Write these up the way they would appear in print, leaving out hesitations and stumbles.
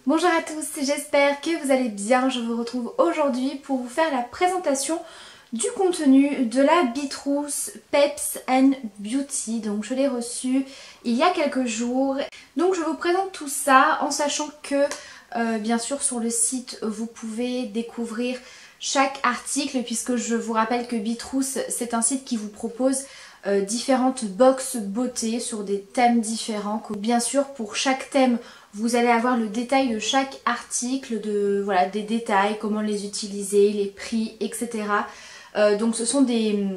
Bonjour à tous, j'espère que vous allez bien. Je vous retrouve aujourd'hui pour vous faire la présentation du contenu de la Beetrousse Peps and Beauty. Donc je l'ai reçu il y a quelques jours. Donc je vous présente tout ça en sachant que bien sûr sur le site vous pouvez découvrir chaque article, puisque je vous rappelle que Beetrousse c'est un site qui vous propose différentes box beauté sur des thèmes différents. Bien sûr pour chaque thème vous allez avoir le détail de chaque article, voilà, des détails, comment les utiliser, les prix, etc. Donc ce sont des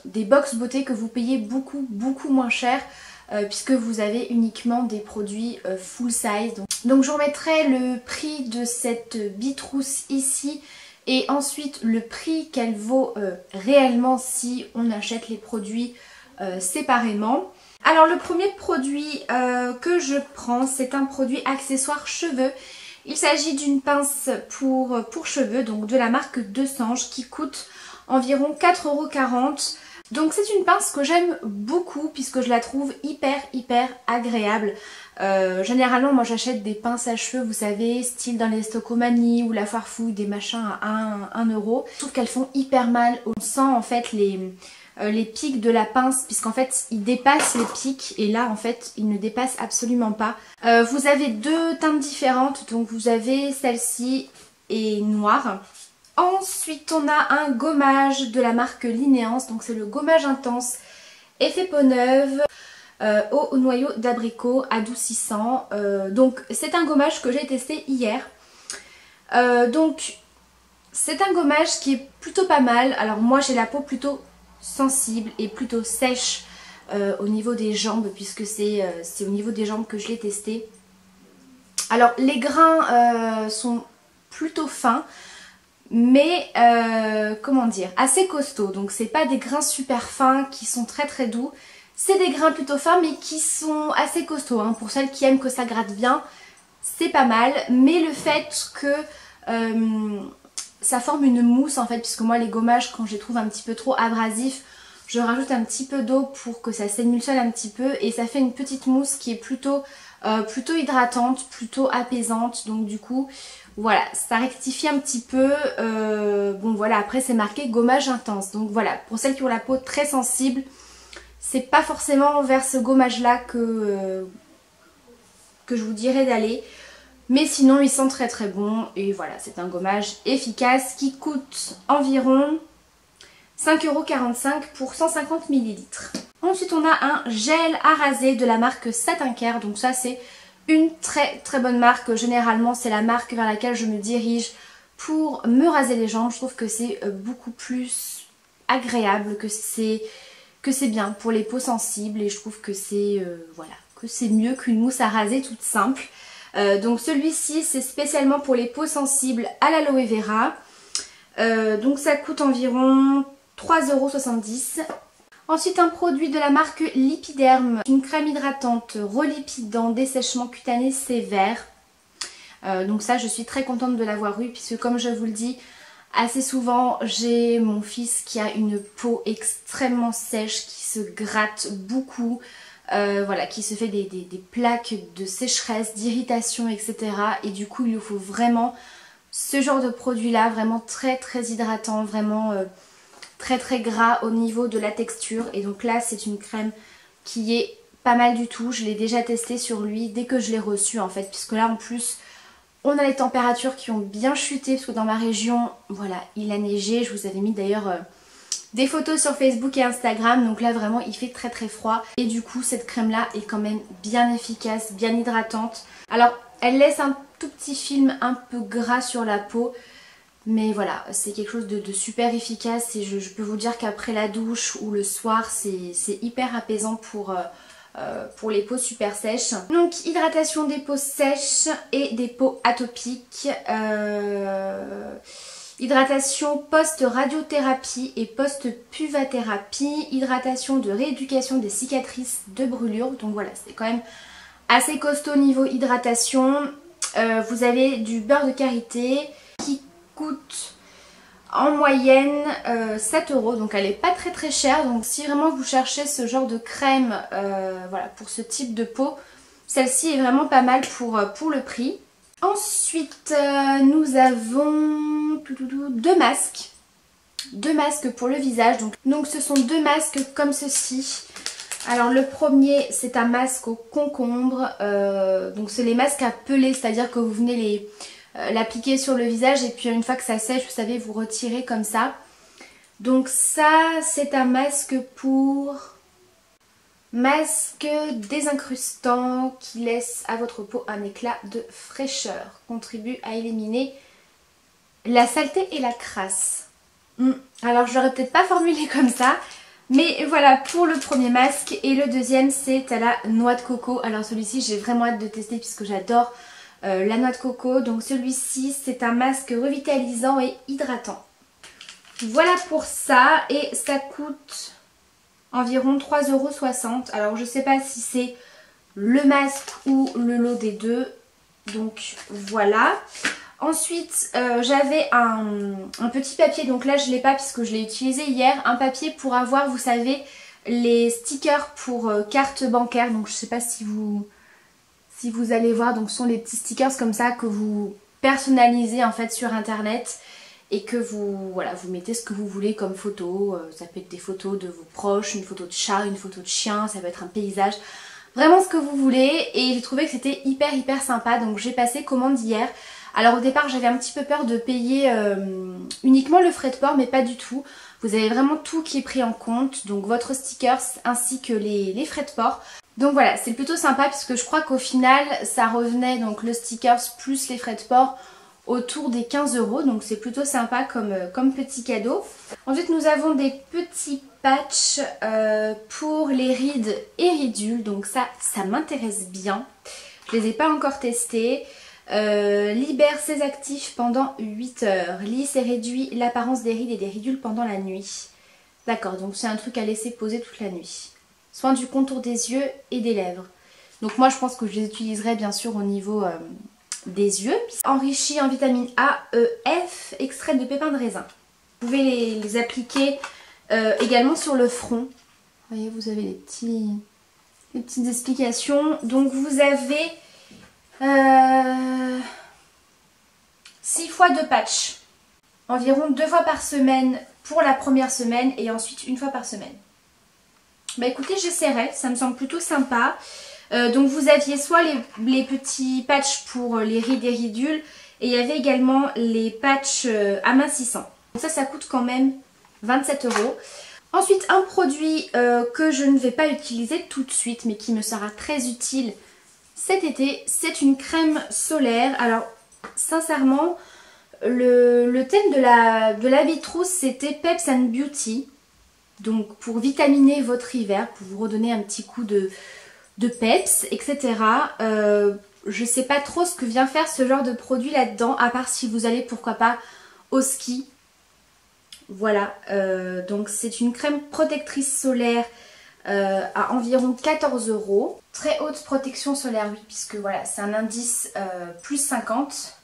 box beauté que vous payez beaucoup moins cher puisque vous avez uniquement des produits full size. Donc je vous remettrai le prix de cette Beetrousse ici et ensuite le prix qu'elle vaut réellement si on achète les produits séparément. Alors le premier produit que je prends, c'est un produit accessoire cheveux. Il s'agit d'une pince pour cheveux, donc de la marque Desange, qui coûte environ 4,40 €. Donc c'est une pince que j'aime beaucoup puisque je la trouve hyper agréable. Généralement moi j'achète des pinces à cheveux, vous savez, style dans les Stocomanie ou la Farfouille, des machins à 1 €. Je trouve qu'elles font hyper mal. On sent en fait les pics de la pince, puisqu'en fait ils dépassent les pics et là en fait ils ne dépassent absolument pas. Vous avez deux teintes différentes, donc vous avez celle-ci et noire. Ensuite on a un gommage de la marque Linéance, donc c'est le gommage intense effet peau neuve au noyau d'abricot adoucissant. Donc c'est un gommage que j'ai testé hier. Donc c'est un gommage qui est plutôt pas mal. Alors moi j'ai la peau plutôt sensible et plutôt sèche au niveau des jambes, puisque c'est au niveau des jambes que je l'ai testé. Alors les grains sont plutôt fins, mais comment dire, assez costauds. Donc c'est pas des grains super fins qui sont très doux, c'est des grains plutôt fins mais qui sont assez costauds, hein. Pour celles qui aiment que ça gratte bien, c'est pas mal. Mais le fait que ça forme une mousse en fait, puisque moi les gommages quand je les trouve un petit peu trop abrasifs, je rajoute un petit peu d'eau pour que ça s'émulsionne un petit peu et ça fait une petite mousse qui est plutôt hydratante, plutôt apaisante. Donc du coup voilà, ça rectifie un petit peu. Bon voilà, après c'est marqué gommage intense, donc voilà, pour celles qui ont la peau très sensible, c'est pas forcément vers ce gommage là que je vous dirais d'aller. Mais sinon ils sont très bons et voilà, c'est un gommage efficace qui coûte environ 5,45 € pour 150 ml. Ensuite on a un gel à raser de la marque Satin Care, donc ça c'est une très bonne marque. Généralement c'est la marque vers laquelle je me dirige pour me raser les jambes. Je trouve que c'est beaucoup plus agréable, que c'est bien pour les peaux sensibles et je trouve que c'est voilà, que c'est mieux qu'une mousse à raser toute simple. Donc celui-ci c'est spécialement pour les peaux sensibles à l'aloe vera. Donc ça coûte environ 3,70 €. Ensuite un produit de la marque Lipiderm, une crème hydratante relipidant dessèchement cutané sévère. Donc ça je suis très contente de l'avoir eu, puisque comme je vous le dis assez souvent, j'ai mon fils qui a une peau extrêmement sèche, qui se gratte beaucoup. Voilà, qui se fait des plaques de sécheresse, d'irritation, etc. Et du coup il lui faut vraiment ce genre de produit là, vraiment très hydratant, vraiment très gras au niveau de la texture. Et donc là c'est une crème qui est pas mal du tout. Je l'ai déjà testée sur lui dès que je l'ai reçu en fait, puisque là en plus on a les températures qui ont bien chuté, parce que dans ma région voilà il a neigé. Je vous avais mis d'ailleurs des photos sur Facebook et Instagram, donc là vraiment il fait très froid et du coup cette crème là est quand même bien efficace, bien hydratante. Alors elle laisse un tout petit film un peu gras sur la peau, mais voilà, c'est quelque chose de super efficace et je peux vous dire qu'après la douche ou le soir c'est hyper apaisant pour les peaux super sèches. Donc hydratation des peaux sèches et des peaux atopiques. Hydratation post-radiothérapie et post-puvathérapie, hydratation de rééducation des cicatrices de brûlure. Donc voilà, c'est quand même assez costaud niveau hydratation. Vous avez du beurre de karité qui coûte en moyenne 7 €, donc elle est pas très chère. Donc si vraiment vous cherchez ce genre de crème voilà, pour ce type de peau, celle-ci est vraiment pas mal pour le prix. Ensuite, nous avons deux masques. Deux masques pour le visage. Donc ce sont deux masques comme ceci. Alors le premier, c'est un masque au concombre. Donc c'est les masques à peler, c'est-à-dire que vous venez l'appliquer sur le visage et puis une fois que ça sèche, vous savez, vous retirez comme ça. Donc ça, c'est un masque pour... Masque désincrustant qui laisse à votre peau un éclat de fraîcheur. Contribue à éliminer la saleté et la crasse. Alors je l'aurais peut-être pas formulé comme ça. Mais voilà pour le premier masque. Et le deuxième c'est à la noix de coco. Alors celui-ci j'ai vraiment hâte de tester puisque j'adore la noix de coco. Donc celui-ci c'est un masque revitalisant et hydratant. Voilà pour ça. Et ça coûte... environ 3,60 €. Alors je sais pas si c'est le masque ou le lot des deux. Donc voilà. Ensuite j'avais un petit papier. Donc là je l'ai pas puisque je l'ai utilisé hier. Un papier pour avoir, vous savez, les stickers pour carte bancaire. Donc je sais pas si vous allez voir. Donc ce sont les petits stickers comme ça que vous personnalisez en fait sur internet. Et que vous mettez ce que vous voulez comme photo. Ça peut être des photos de vos proches, une photo de chat, une photo de chien, ça peut être un paysage. Vraiment ce que vous voulez. Et j'ai trouvé que c'était hyper sympa. Donc j'ai passé commande hier. Alors au départ j'avais un petit peu peur de payer uniquement le frais de port, mais pas du tout. Vous avez vraiment tout qui est pris en compte. Donc votre stickers ainsi que les frais de port. Donc voilà, c'est plutôt sympa puisque je crois qu'au final ça revenait, donc le stickers plus les frais de port, autour des 15 €, donc c'est plutôt sympa comme petit cadeau. Ensuite nous avons des petits patchs pour les rides et ridules, donc ça m'intéresse bien. Je les ai pas encore testés. Libère ses actifs pendant 8 heures, lisse et réduit l'apparence des rides et des ridules pendant la nuit. D'accord, donc c'est un truc à laisser poser toute la nuit. Soin du contour des yeux et des lèvres. Donc moi je pense que je les utiliserai bien sûr au niveau... des yeux, enrichi en vitamine A, E, F, extrait de pépins de raisin. Vous pouvez les appliquer également sur le front. Vous voyez, vous avez les petites explications. Donc vous avez 6 fois 2 patchs. Environ 2 fois par semaine pour la première semaine et ensuite 1 fois par semaine. Bah écoutez, j'essaierai, ça me semble plutôt sympa. Donc vous aviez soit les petits patchs pour les rides et ridules et il y avait également les patchs amincissants. Donc ça coûte quand même 27 €. Ensuite un produit que je ne vais pas utiliser tout de suite mais qui me sera très utile cet été, c'est une crème solaire. Alors sincèrement le thème de la Bitrousse c'était Peps and Beauty. Donc pour vitaminer votre hiver, pour vous redonner un petit coup de peps, etc. Je sais pas trop ce que vient faire ce genre de produit là-dedans, à part si vous allez pourquoi pas au ski. Voilà, donc c'est une crème protectrice solaire à environ 14 €. Très haute protection solaire, oui, puisque voilà, c'est un indice plus 50.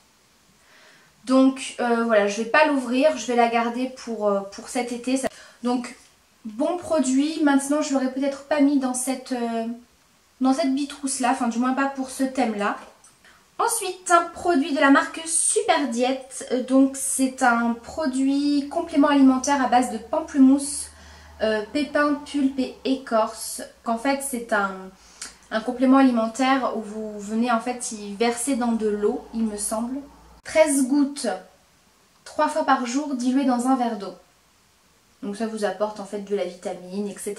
Donc voilà, je vais pas l'ouvrir, je vais la garder pour cet été. Donc bon produit, maintenant je l'aurais peut-être pas mis dans cette Bitrousse là, enfin du moins pas pour ce thème là. Ensuite un produit de la marque Super Diète, donc c'est un produit complément alimentaire à base de pamplemousse, pépins, pulpe et écorce. Qu'en fait c'est un complément alimentaire où vous venez en fait y verser dans de l'eau, il me semble. 13 gouttes 3 fois par jour diluées dans un verre d'eau. Donc ça vous apporte en fait de la vitamine, etc.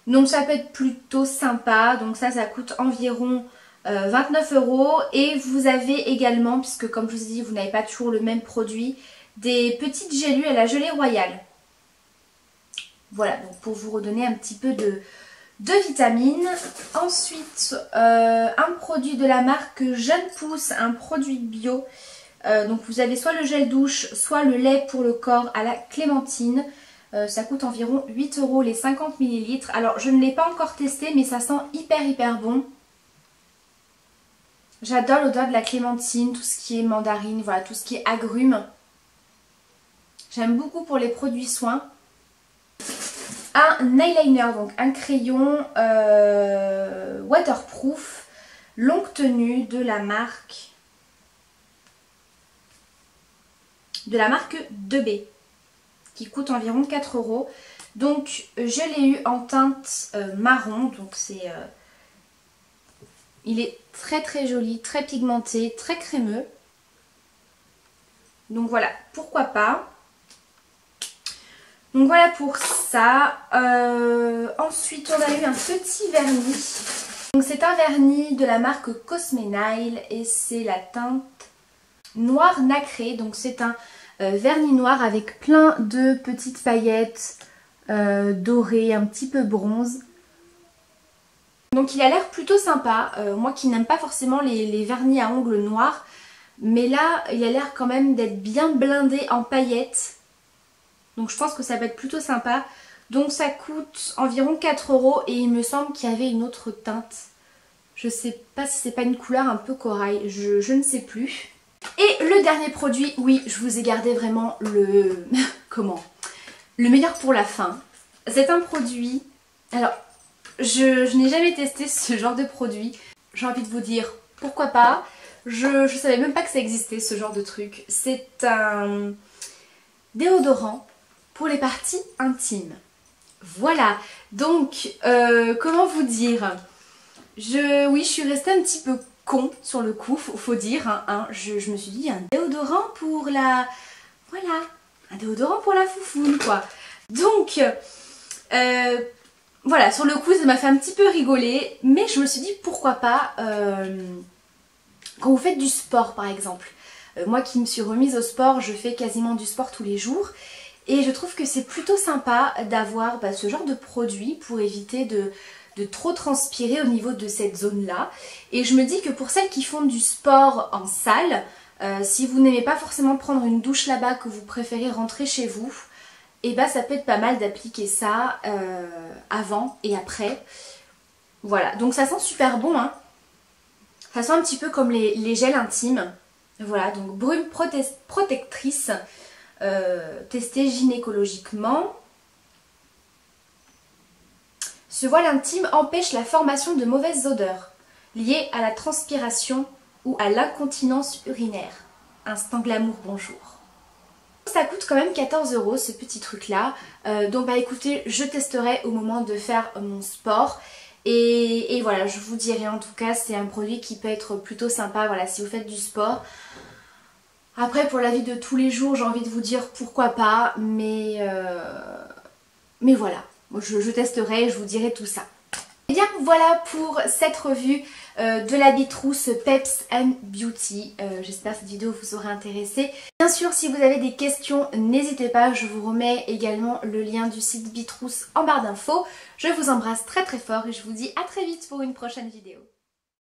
Donc ça peut être plutôt sympa. Donc ça coûte environ 29 €. Et vous avez également, puisque comme je vous ai dit, vous n'avez pas toujours le même produit, des petites gélules à la gelée royale. Voilà, donc pour vous redonner un petit peu de vitamines. Ensuite, un produit de la marque Jeune Pousse, un produit bio. Donc vous avez soit le gel douche, soit le lait pour le corps à la clémentine. Ça coûte environ 8 € les 50 ml. Alors je ne l'ai pas encore testé mais ça sent hyper bon. J'adore l'odeur de la clémentine, tout ce qui est mandarine, voilà, tout ce qui est agrumes. J'aime beaucoup pour les produits soins. Un eyeliner, donc un crayon waterproof, longue tenue de la marque de la marque 2B qui coûte environ 4 €. Donc je l'ai eu en teinte marron, donc c'est... il est très très joli, très pigmenté, très crémeux. Donc voilà, pourquoi pas. Donc voilà pour ça. Ensuite on a eu un petit vernis. Donc c'est un vernis de la marque Cosmenail et c'est la teinte noir nacré. Donc c'est un vernis noir avec plein de petites paillettes dorées, un petit peu bronze. Donc il a l'air plutôt sympa. Moi qui n'aime pas forcément les vernis à ongles noirs. Mais là il a l'air quand même d'être bien blindé en paillettes. Donc je pense que ça va être plutôt sympa. Donc ça coûte environ 4 € et il me semble qu'il y avait une autre teinte. Je sais pas si c'est pas une couleur un peu corail, je ne sais plus. Et le dernier produit, oui, je vous ai gardé vraiment le... comment? Le meilleur pour la fin. C'est un produit... Alors, je n'ai jamais testé ce genre de produit. J'ai envie de vous dire pourquoi pas. Je savais même pas que ça existait ce genre de truc. C'est un déodorant pour les parties intimes. Voilà, donc comment vous dire, oui, je suis restée un petit peu con sur le coup, faut dire, hein. Je me suis dit un déodorant pour la... Voilà, un déodorant pour la foufoune quoi. Donc, voilà, sur le coup ça m'a fait un petit peu rigoler, mais je me suis dit pourquoi pas quand vous faites du sport par exemple. Moi qui me suis remise au sport, je fais quasiment du sport tous les jours. Et je trouve que c'est plutôt sympa d'avoir ce genre de produit pour éviter de trop transpirer au niveau de cette zone-là. Et je me dis que pour celles qui font du sport en salle, si vous n'aimez pas forcément prendre une douche là-bas, que vous préférez rentrer chez vous, et ça peut être pas mal d'appliquer ça avant et après. Voilà, donc ça sent super bon, hein. Ça sent un petit peu comme les gels intimes. Voilà, donc brume protectrice. Testé gynécologiquement. Ce voile intime empêche la formation de mauvaises odeurs liées à la transpiration ou à l'incontinence urinaire. Instant glamour, bonjour. Ça coûte quand même 14 € ce petit truc là. Donc écoutez, je testerai au moment de faire mon sport. Et voilà, je vous dirai en tout cas, c'est un produit qui peut être plutôt sympa, voilà, si vous faites du sport. Après pour la vie de tous les jours j'ai envie de vous dire pourquoi pas, mais voilà, je testerai et je vous dirai tout ça. Et bien voilà pour cette revue de la Bitrousse Peps and Beauty. J'espère que cette vidéo vous aura intéressé. Bien sûr si vous avez des questions n'hésitez pas, je vous remets également le lien du site Bitrousse en barre d'infos. Je vous embrasse très très fort et je vous dis à très vite pour une prochaine vidéo.